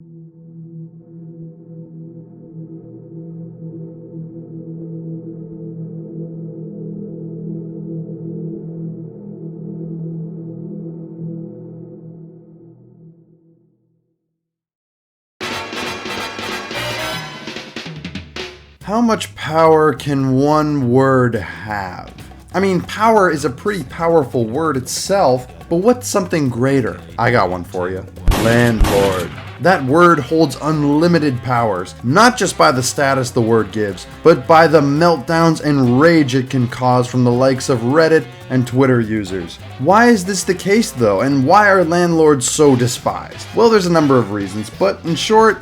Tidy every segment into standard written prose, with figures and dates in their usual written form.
How much power can one word have? I mean, power is a pretty powerful word itself, but what's something greater? I got one for you. Landlord. That word holds unlimited powers, not just by the status the word gives, but by the meltdowns and rage it can cause from the likes of Reddit and Twitter users. Why is this the case though, and why are landlords so despised? Well, there's a number of reasons, but in short,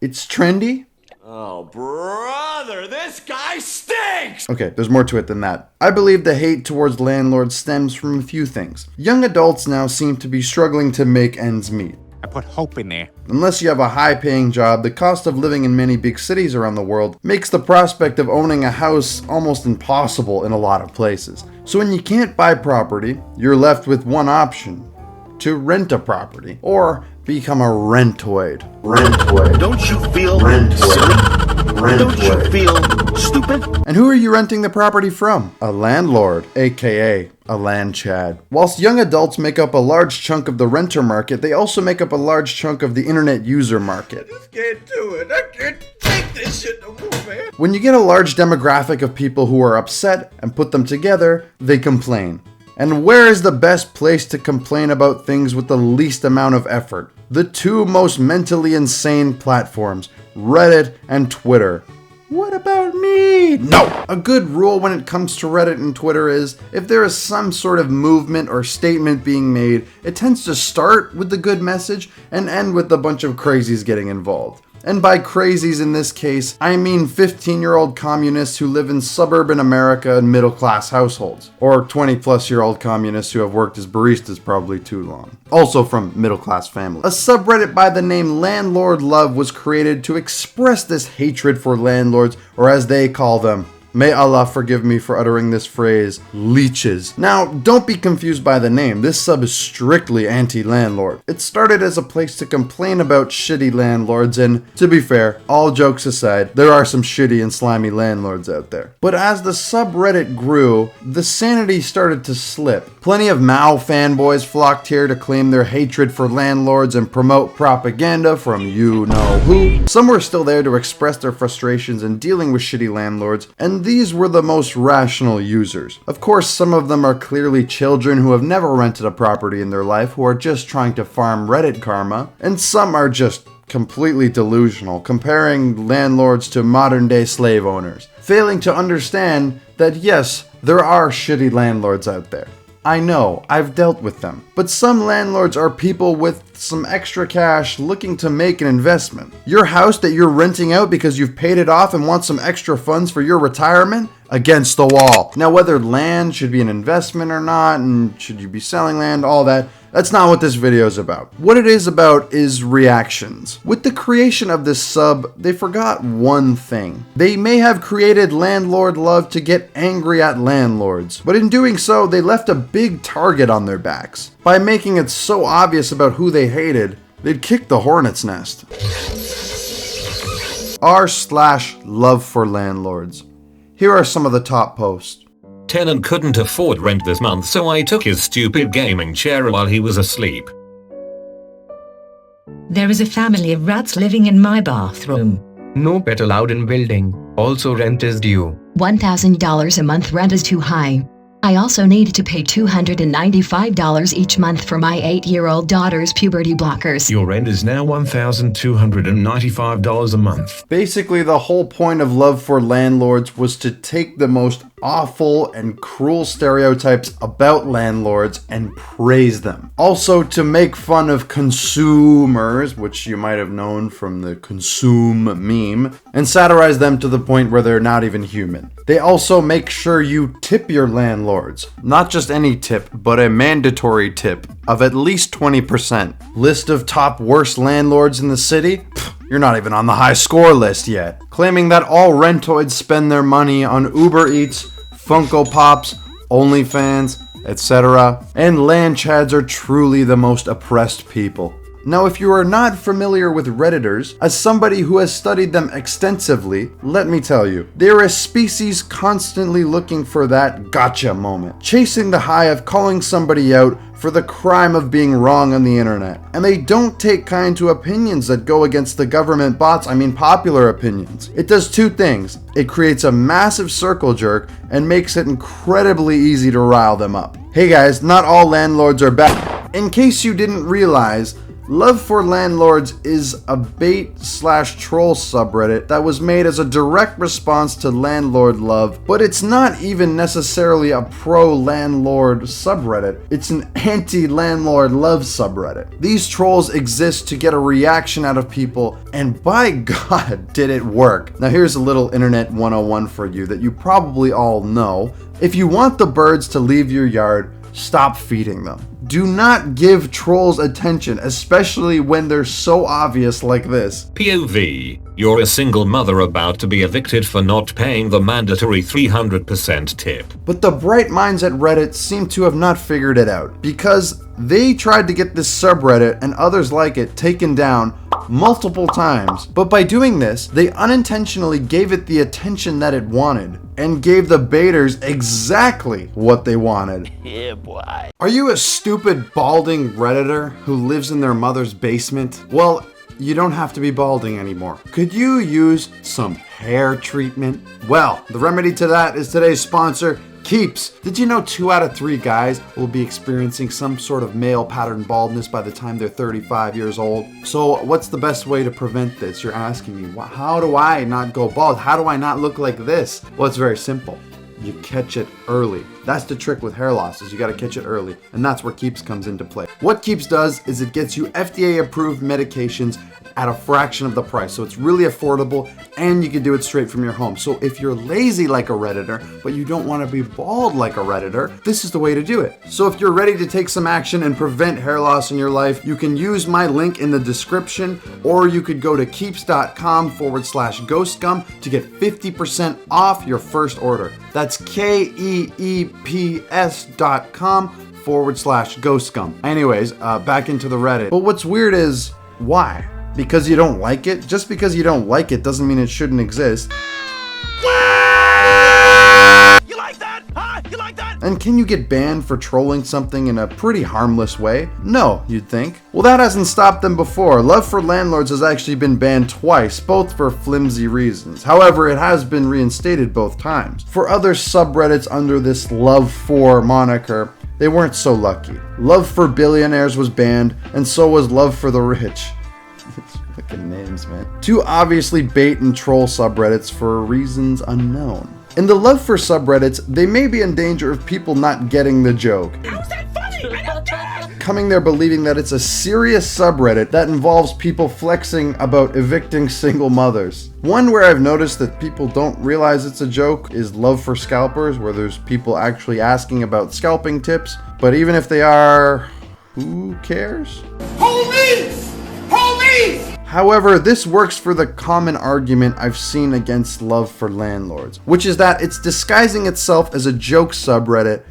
it's trendy. Oh, brother, this guy stinks! Okay, there's more to it than that. I believe the hate towards landlords stems from a few things. Young adults now seem to be struggling to make ends meet. I put hope in there. Unless you have a high-paying job, the cost of living in many big cities around the world makes the prospect of owning a house almost impossible in a lot of places. So when you can't buy property, you're left with one option: to rent a property, or become a rentoid. Rentoid. Don't you feel silly? Don't you feel stupid? And who are you renting the property from? A landlord, aka a land chad. Whilst young adults make up a large chunk of the renter market, they also make up a large chunk of the internet user market. I just can't do it. I can't take this shit no more, man. When you get a large demographic of people who are upset and put them together, they complain. And where is the best place to complain about things with the least amount of effort? The two most mentally insane platforms, Reddit and Twitter. What about me? No! A good rule when it comes to Reddit and Twitter is, if there is some sort of movement or statement being made, it tends to start with the good message and end with a bunch of crazies getting involved. And by crazies in this case, I mean 15-year-old communists who live in suburban America in middle-class households. Or 20-plus-year-old communists who have worked as baristas probably too long. Also from middle-class families. A subreddit by the name Landlord Love was created to express this hatred for landlords, or as they call them, may Allah forgive me for uttering this phrase, leeches. Now, don't be confused by the name. This sub is strictly anti-landlord. It started as a place to complain about shitty landlords, and to be fair, all jokes aside, there are some shitty and slimy landlords out there. But as the subreddit grew, the sanity started to slip. Plenty of Mao fanboys flocked here to claim their hatred for landlords and promote propaganda from you-know-who. Some were still there to express their frustrations in dealing with shitty landlords, and these were the most rational users. Of course, some of them are clearly children who have never rented a property in their life who are just trying to farm Reddit karma, and some are just completely delusional, comparing landlords to modern-day slave owners, failing to understand that yes, there are shitty landlords out there. I know, I've dealt with them. But some landlords are people with some extra cash looking to make an investment. Your house that you're renting out because you've paid it off and want some extra funds for your retirement? Against the wall. Now, whether land should be an investment or not, and should you be selling land, all that, that's not what this video is about. What it is about is reactions. With the creation of this sub, they forgot one thing. They may have created Landlord Love to get angry at landlords, but in doing so, they left a big target on their backs. By making it so obvious about who they hated, they'd kick the hornet's nest. r/love for landlords. Here are some of the top posts. Tenant couldn't afford rent this month, so I took his stupid gaming chair while he was asleep. There is a family of rats living in my bathroom. No pet allowed in building. Also rent is due. $1,000 a month rent is too high. I also need to pay $295 each month for my 8-year-old daughter's puberty blockers. Your rent is now $1,295 a month. Basically, the whole point of Love for Landlords was to take the most awful and cruel stereotypes about landlords and praise them. Also to make fun of consumers, which you might have known from the consume meme, and satirize them to the point where they're not even human. They also make sure you tip your landlords. Not just any tip, but a mandatory tip of at least 20%. List of top worst landlords in the city? You're not even on the high score list yet. Claiming that all rentoids spend their money on Uber Eats, Funko Pops, OnlyFans, etc. And land chads are truly the most oppressed people. Now, if you are not familiar with Redditors, as somebody who has studied them extensively, let me tell you, they're a species constantly looking for that gotcha moment, chasing the high of calling somebody out for the crime of being wrong on the internet. And they don't take kind to opinions that go against the government bots, popular opinions. It does two things. It creates a massive circle jerk and makes it incredibly easy to rile them up. Hey guys, not all landlords are bad. In case you didn't realize, Love for Landlords is a bait/troll subreddit that was made as a direct response to landlord love, but it's not even necessarily a pro-landlord subreddit. It's an anti-landlord love subreddit. These trolls exist to get a reaction out of people, and by God, did it work. Now here's a little internet 101 for you that you probably all know. If you want the birds to leave your yard, stop feeding them. Do not give trolls attention, especially when they're so obvious like this. POV, you're a single mother about to be evicted for not paying the mandatory 300% tip. But the bright minds at Reddit seem to have not figured it out, because they tried to get this subreddit and others like it taken down multiple times. But by doing this, they unintentionally gave it the attention that it wanted, and gave the baiters exactly what they wanted. Yeah, boy. Are you a stupid balding Redditor who lives in their mother's basement? Well, you don't have to be balding anymore. Could you use some hair treatment? Well, the remedy to that is today's sponsor, Keeps. Did you know 2 out of 3 guys will be experiencing some sort of male pattern baldness by the time they're 35 years old? So what's the best way to prevent this? You're asking me, how do I not go bald? How do I not look like this? Well, it's very simple. You catch it early. That's the trick with hair loss, is you gotta catch it early. And that's where Keeps comes into play. What Keeps does is it gets you FDA approved medications at a fraction of the price. So it's really affordable, and you can do it straight from your home. So if you're lazy like a Redditor, but you don't want to be bald like a Redditor, this is the way to do it. So if you're ready to take some action and prevent hair loss in your life, you can use my link in the description, or you could go to keeps.com/ghostgum to get 50% off your first order. That's keeps.com/ghostgum. Anyways, back into the Reddit. But what's weird is, why? Because you don't like it? Just because you don't like it doesn't mean it shouldn't exist. You like that? Huh? You like that? And can you get banned for trolling something in a pretty harmless way? No, you'd think. Well, that hasn't stopped them before. Love for Landlords has actually been banned twice, both for flimsy reasons. However, it has been reinstated both times. For other subreddits under this Love for moniker, they weren't so lucky. Love for Billionaires was banned, and so was Love for the Rich. Fucking names, man. 2 obviously bait and troll subreddits for reasons unknown. In the Love for subreddits, they may be in danger of people not getting the joke. How's that funny? I don't get it! Coming there believing that it's a serious subreddit that involves people flexing about evicting single mothers. One where I've noticed that people don't realize it's a joke is Love for Scalpers, where there's people actually asking about scalping tips. But even if they are, who cares? Police! Police! However, this works for the common argument I've seen against Love for Landlords, which is that it's disguising itself as a joke subreddit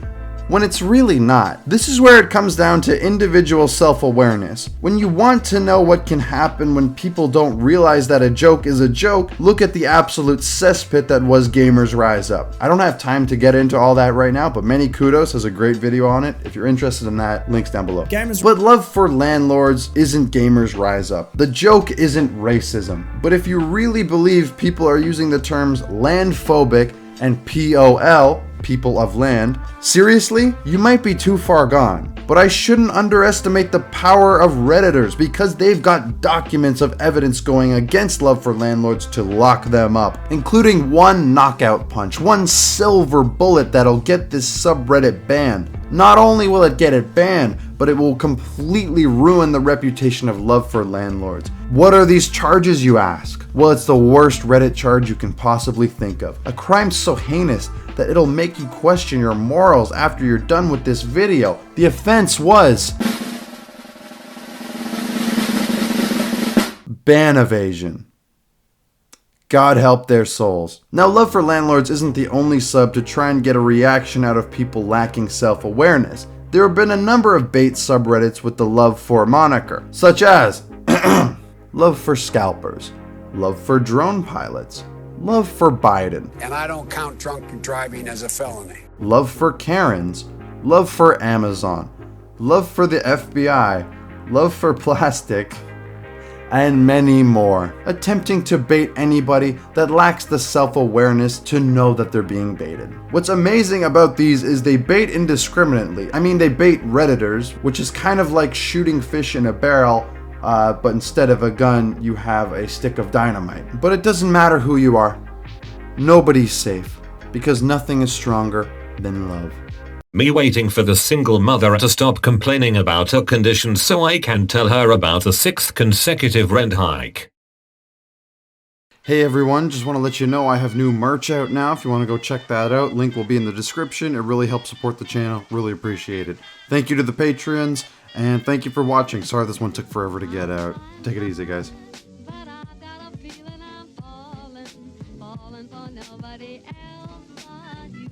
when it's really not. This is where it comes down to individual self-awareness. When you want to know what can happen when people don't realize that a joke is a joke, look at the absolute cesspit that was Gamers Rise Up. I don't have time to get into all that right now, but Many Kudos has a great video on it. If you're interested in that, links down below. But Love for Landlords isn't Gamers Rise Up. The joke isn't racism. But if you really believe people are using the terms landphobic and POL, people of land, seriously, you might be too far gone. But I shouldn't underestimate the power of Redditors, because they've got documents of evidence going against Love for Landlords to lock them up, including one knockout punch, one silver bullet that'll get this subreddit banned. Not only will it get it banned, but it will completely ruin the reputation of Love for Landlords. What are these charges, you ask? Well, it's the worst Reddit charge you can possibly think of. A crime so heinous that it'll make you question your morals after you're done with this video. The offense was ban evasion. God help their souls. Now, Love for Landlords isn't the only sub to try and get a reaction out of people lacking self-awareness. There have been a number of bait subreddits with the love for moniker, such as love for scalpers, love for drone pilots, love for Biden, And I don't count drunk driving as a felony. love for Karens, love for Amazon, love for the FBI, love for plastic, and many more, attempting to bait anybody that lacks the self-awareness to know that they're being baited. What's amazing about these is they bait indiscriminately. I mean, they bait Redditors, which is kind of like shooting fish in a barrel, but instead of a gun, you have a stick of dynamite. But it doesn't matter who you are. Nobody's safe, because nothing is stronger than love. Me waiting for the single mother to stop complaining about her condition so I can tell her about a 6th consecutive rent hike. Hey everyone, just want to let you know I have new merch out now. If you want to go check that out, link will be in the description. It really helps support the channel. Really appreciate it. Thank you to the Patreons, and thank you for watching. Sorry this one took forever to get out. Take it easy, guys. But I got a feeling I'm falling for nobody else but you.